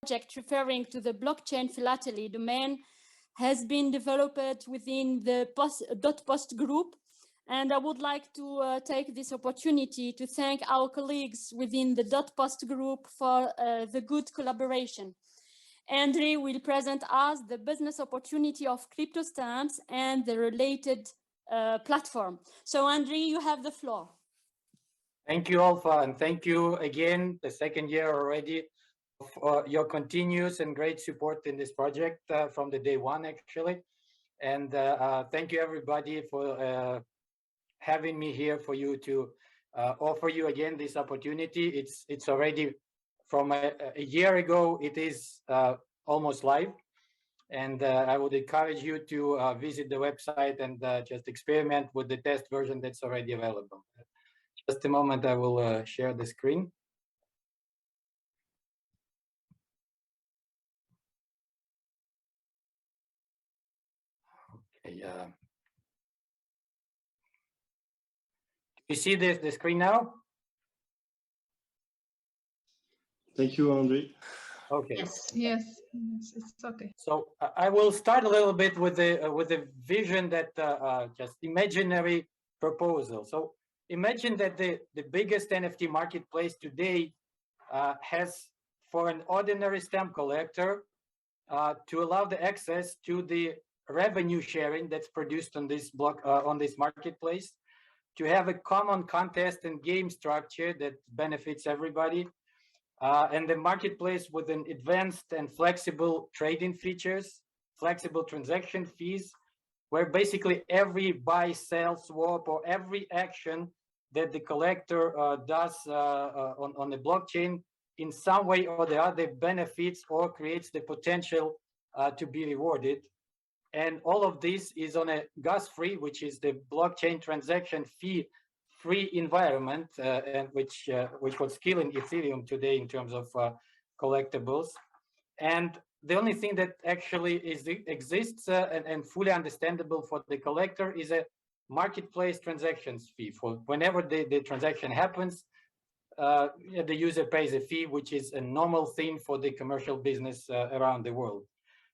project referring to the blockchain philately domain has been developed within the .post group. And I would like to take this opportunity to thank our colleagues within the .post group for the good collaboration. Andrii will present us the business opportunity of crypto stamps and the related platform. So Andrii, you have the floor. Thank you, Alpha, and thank you again, the second year already, for your continuous and great support in this project from the day one, actually. And thank you, everybody, for having me here for you to offer you again this opportunity. It's already from a year ago, it is almost live. And I would encourage you to visit the website and just experiment with the test version that's already available. Just a moment, I will share the screen. Okay, do you see the screen now? Thank you, Andrii. Okay. Yes, it's okay. So I will start a little bit with the vision that just imaginary proposal. So imagine that the biggest NFT marketplace today has, for an ordinary stamp collector, to allow the access to the revenue sharing that's produced on this on this marketplace, to have a common contest and game structure that benefits everybody, and the marketplace with an advanced and flexible trading features, flexible transaction fees, where basically every buy, sell, swap, or every action that the collector does on the blockchain in some way or the other benefits or creates the potential to be rewarded. And all of this is on a gas-free, which is the blockchain transaction fee-free environment, and which was killing Ethereum today in terms of collectibles. And the only thing that actually exists and fully understandable for the collector is a marketplace transactions fee. For whenever the transaction happens, the user pays a fee, which is a normal thing for the commercial business around the world.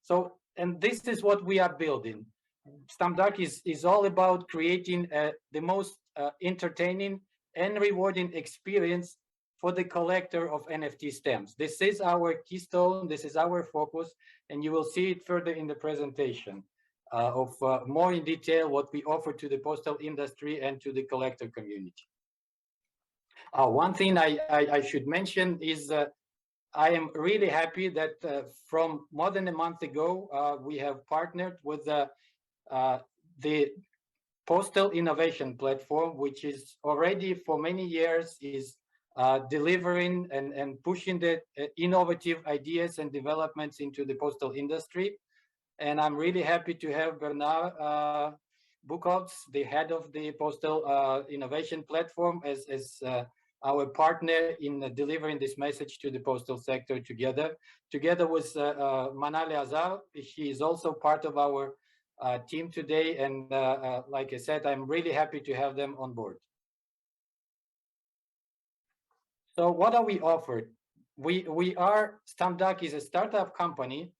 So, and this is what we are building. STAMPSDAQ is all about creating the most entertaining and rewarding experience for the collector of NFT stamps. This is our keystone, this is our focus, and you will see it further in the presentation of more in detail what we offer to the postal industry and to the collector community. One thing I should mention is I am really happy that from more than a month ago, we have partnered with the Postal Innovation Platform, which is already for many years is delivering and pushing the innovative ideas and developments into the postal industry. And I'm really happy to have Bernard Buchholz, the head of the Postal Innovation Platform, as our partner in delivering this message to the postal sector together with Manal Azar. He is also part of our team today, and like I said, I'm really happy to have them on board. So what are we offered? STAMPSDAQ is a startup company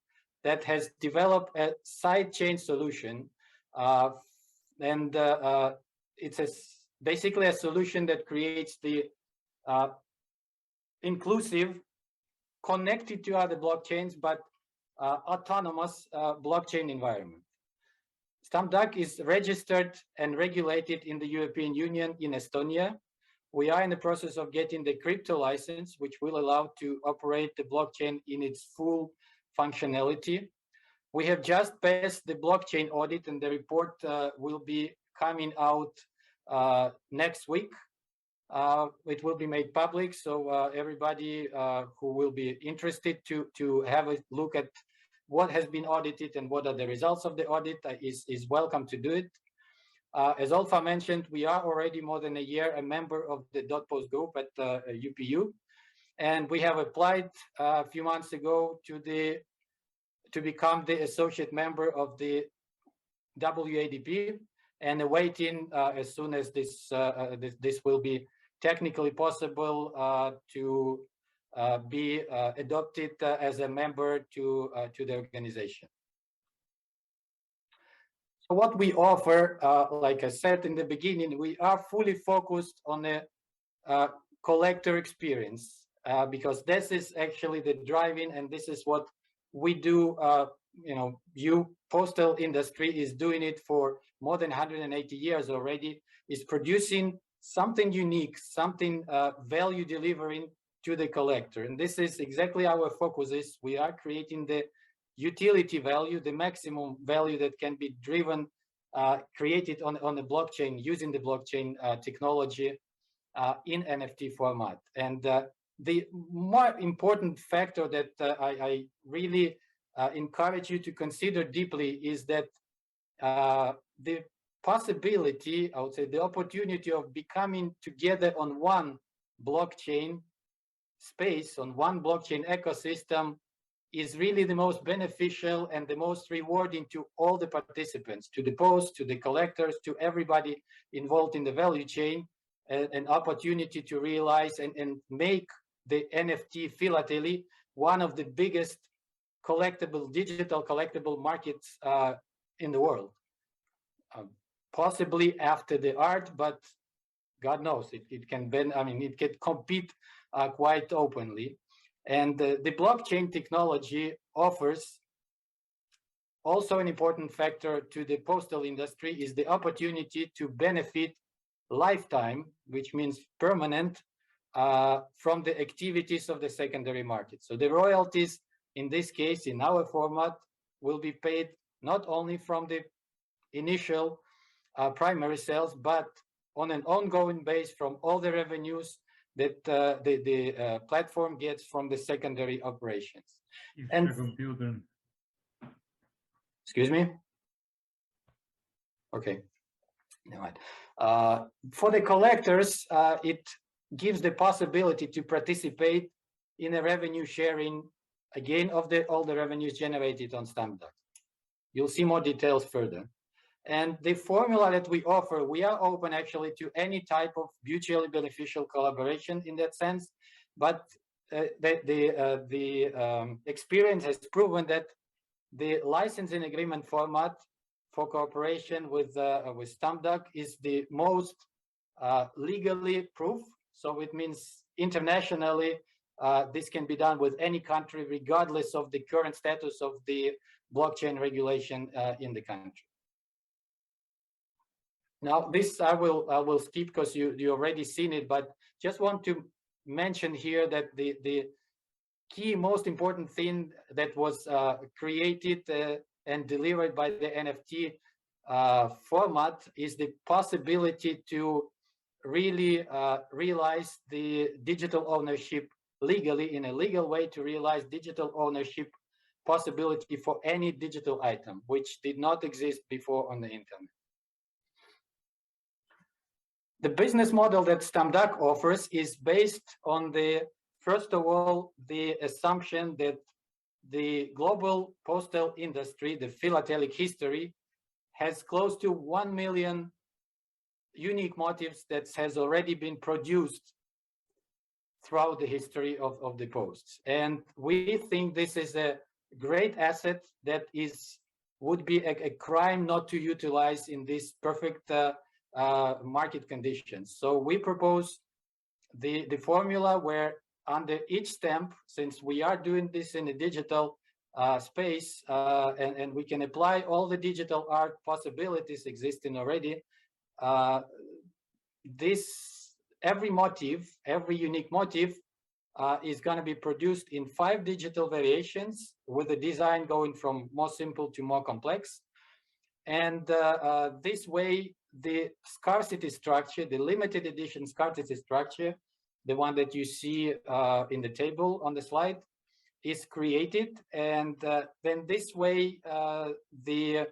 that has developed a sidechain solution, and it's basically a solution that creates the inclusive, connected to other blockchains, but autonomous blockchain environment. STAMPSDAQ is registered and regulated in the European Union in Estonia. We are in the process of getting the crypto license, which will allow to operate the blockchain in its full functionality. We have just passed the blockchain audit, and the report will be coming out next week. It will be made public, so everybody who will be interested to have a look at what has been audited and what are the results of the audit is welcome to do it. As Alpha mentioned, we are already more than a year a member of the .post group at UPU, and we have applied a few months ago to become the associate member of the WADP, and awaiting as soon as this will be technically possible to be adopted as a member to the organization. So what we offer, like I said in the beginning, we are fully focused on the collector experience because this is actually the driving, and this is what we do. Postal industry is doing it for more than 180 years already, is producing something unique, something value delivering to the collector. And this is exactly our focus is. We are creating the utility value, the maximum value that can be driven, created on the blockchain, using the blockchain technology in NFT format. And the more important factor that I really encourage you to consider deeply is that the possibility, I would say, the opportunity of becoming together on one blockchain space, on one blockchain ecosystem, is really the most beneficial and the most rewarding to all the participants, to the post, to the collectors, to everybody involved in the value chain, an opportunity to realize and make the NFT philately one of the biggest digital collectible markets in the world. Possibly after the art, but God knows, it can compete quite openly. And the blockchain technology offers also an important factor to the postal industry is the opportunity to benefit lifetime, which means permanent, from the activities of the secondary market. So the royalties, in this case, in our format, will be paid not only from the initial primary sales, but on an ongoing base from all the revenues that the platform gets from the secondary operations. And computer. Excuse me? Okay. Never mind. For the collectors, it gives the possibility to participate in a revenue sharing, again, of all the revenues generated on STAMPSDAQ. You'll see more details further. And the formula that we offer, we are open actually to any type of mutually beneficial collaboration in that sense. But the experience has proven that the licensing agreement format for cooperation with STAMPSDAQ is the most legally proof. So it means internationally, this can be done with any country, regardless of the current status of the blockchain regulation in the country. Now, this I will skip because you already seen it, but just want to mention here that the key most important thing that was created and delivered by the NFT format is the possibility to really realize the digital ownership legally, in a legal way, to realize digital ownership possibility for any digital item, which did not exist before on the internet. The business model that STAMPSDAQ offers is based on first of all, the assumption that the global postal industry, the philatelic history, has close to 1 million unique motifs that has already been produced throughout the history of the posts. And we think this is a great asset that would be a crime not to utilize in this perfect market conditions. So we propose the formula where under each stamp, since we are doing this in a digital space, and we can apply all the digital art possibilities existing already, every motif, every unique motif is going to be produced in 5 digital variations, with the design going from more simple to more complex. And this way, the scarcity structure, the limited edition scarcity structure, the one that you see in the table on the slide, is created. And then this way, the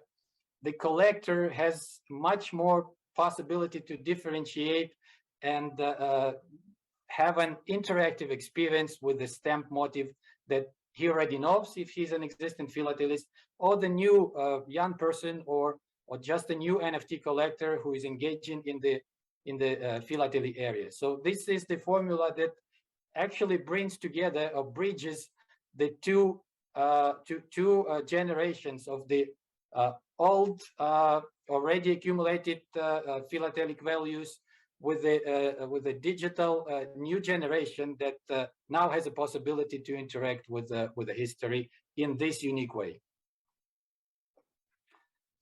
collector has much more possibility to differentiate and have an interactive experience with the stamp motif that he already knows if he's an existing philatelist, or the new young person, or just a new NFT collector who is engaging in the philately area. So this is the formula that actually brings together or bridges the two generations of the old already accumulated philatelic values with the digital new generation that now has a possibility to interact with the history in this unique way.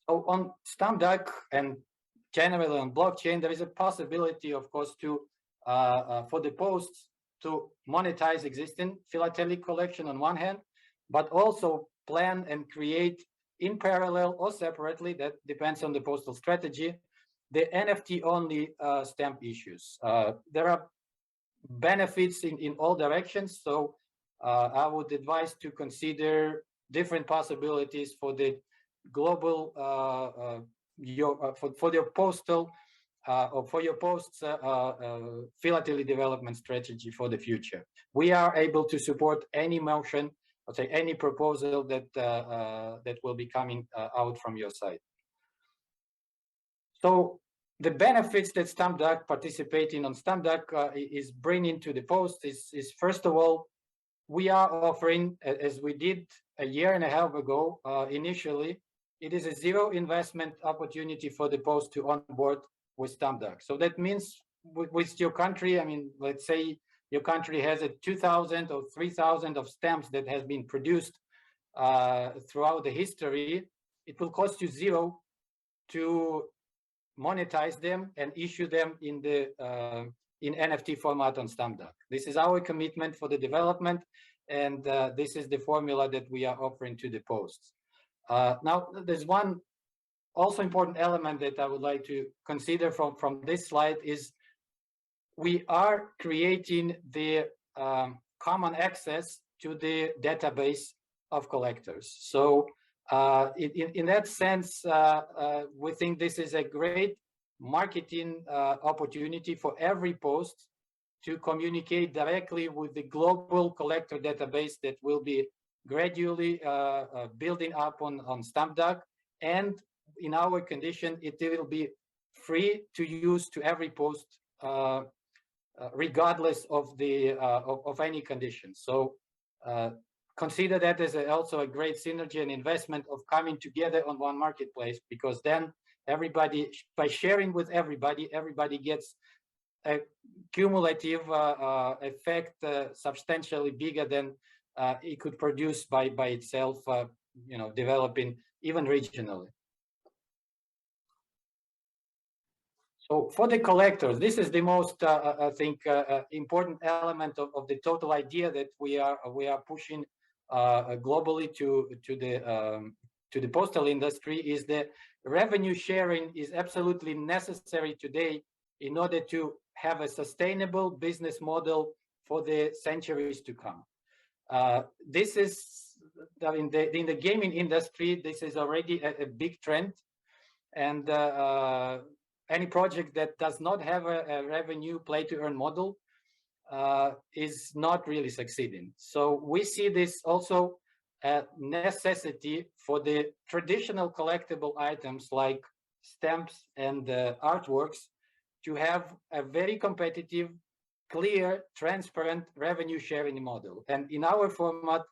So on STAMPSDAQ and generally on blockchain, there is a possibility, of course, to for the posts to monetize existing philatelic collection on one hand, but also plan and create in parallel or separately, that depends on the postal strategy, the NFT-only stamp issues. There are benefits in all directions, so I would advise to consider different possibilities for the global for your postal or for your posts philately development strategy for the future. We are able to support any motion, or say any proposal that that will be coming out from your side. So the benefits that STAMPSDAQ participating on STAMPSDAQ is bringing to the post is first of all, we are offering, as we did a year and a half ago initially, it is a zero investment opportunity for the post to onboard with STAMPSDAQ. So that means with your country, I mean, let's say your country has a 2,000 or 3,000 of stamps that has been produced throughout the history, it will cost you zero to monetize them and issue them in the in NFT format on STAMPSDAQ. This is our commitment for the development, and this is the formula that we are offering to the posts. Now, there's one also important element that I would like to consider from this slide is we are creating the common access to the database of collectors. So in that sense, we think this is a great marketing opportunity for every post to communicate directly with the global collector database that will be gradually building up on STAMPSDAQ, and in our condition, it will be free to use to every post, regardless of the of any condition. So consider that as also a great synergy and investment of coming together on one marketplace, because then everybody, by sharing with everybody, everybody gets a cumulative effect substantially bigger than it could produce by itself, you know, developing even regionally. So for the collectors, this is the most, I think, important element of the total idea that we are pushing globally to the postal industry, is that revenue sharing is absolutely necessary today in order to have a sustainable business model for the centuries to come. This is in the gaming industry. This is already a big trend, and any project that does not have a revenue play-to-earn model is not really succeeding. So we see this also a necessity for the traditional collectible items like stamps and artworks to have a very competitive, clear, transparent revenue sharing model. And in our format,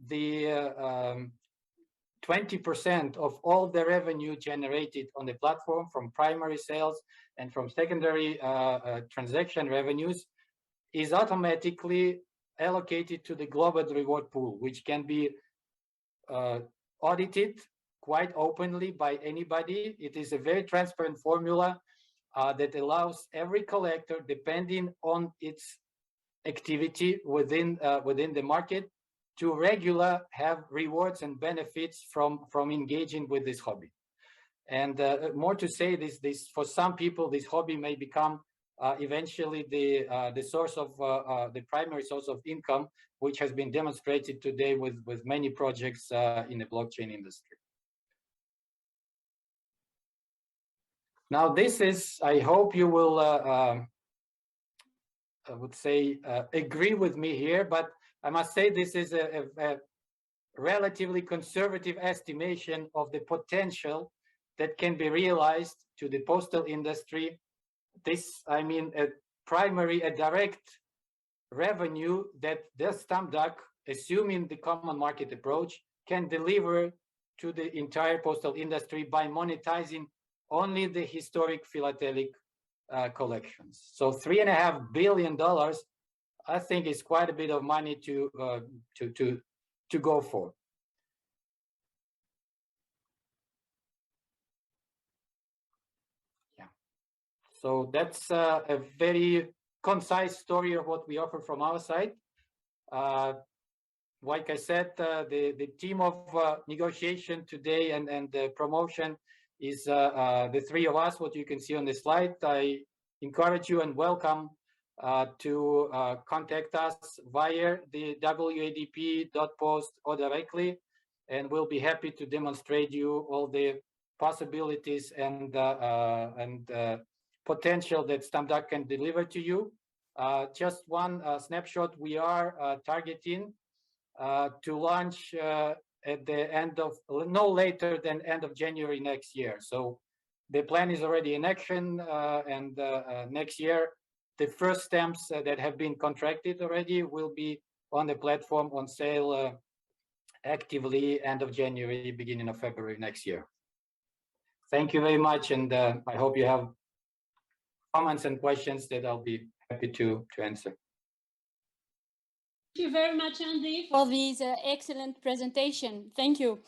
the 20% of all the revenue generated on the platform from primary sales and from secondary transaction revenues is automatically allocated to the global reward pool, which can be audited quite openly by anybody. It is a very transparent formula that allows every collector, depending on its activity within the market, to regular have rewards and benefits from engaging with this hobby. And more to say, this for some people, this hobby may become eventually the source of the primary source of income, which has been demonstrated today with many projects in the blockchain industry. Now, this is, I hope you will, I would say, agree with me here, but I must say this is a relatively conservative estimation of the potential that can be realized to the postal industry. This, I mean, a direct revenue that the STAMPSDAQ, assuming the common market approach, can deliver to the entire postal industry by monetizing only the historic philatelic collections. So $3.5 billion, I think, is quite a bit of money to go for. Yeah. So that's a very concise story of what we offer from our side. Like I said, the team of negotiation today and the promotion is the three of us, what you can see on the slide. I encourage you and welcome to contact us via the WADP.post or directly, and we'll be happy to demonstrate you all the possibilities and potential that STAMPSDAQ can deliver to you. Just one snapshot, we are targeting to launch at the end of, no later than end of January next year. So the plan is already in action, and next year, the first stamps that have been contracted already will be on the platform on sale actively end of January, beginning of February next year. Thank you very much, and I hope you have comments and questions that I'll be happy to answer. Thank you very much, Andrii, for this excellent presentation. Thank you.